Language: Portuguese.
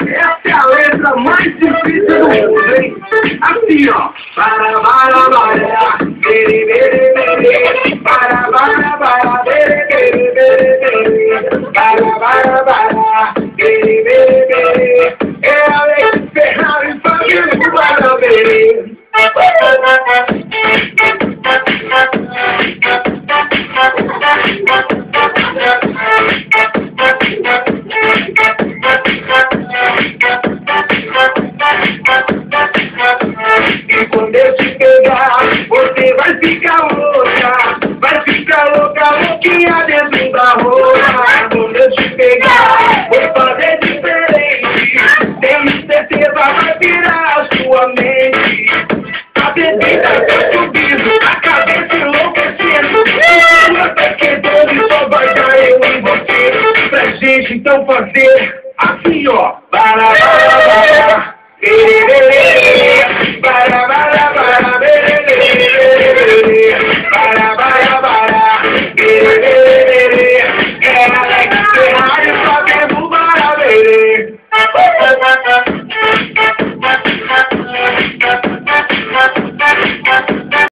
Essa é a letra mais difícil do mundo, hein? Assim, ó. Para, bere, bere, bere. Para, bere, bere, bere. Para, bere, bere, bere. É a Alex Ferrari fazendo para bere. E quando eu te pegar, você vai ficar louca, louquinha dentro da roupa. Quando eu te pegar, vou fazer diferente. Tenho certeza vai virar a sua mente. A bebida tá subindo, a cabeça enlouquecendo. O tá quebrando e só vai dar eu e você. Pra gente então fazer assim, ó. Para,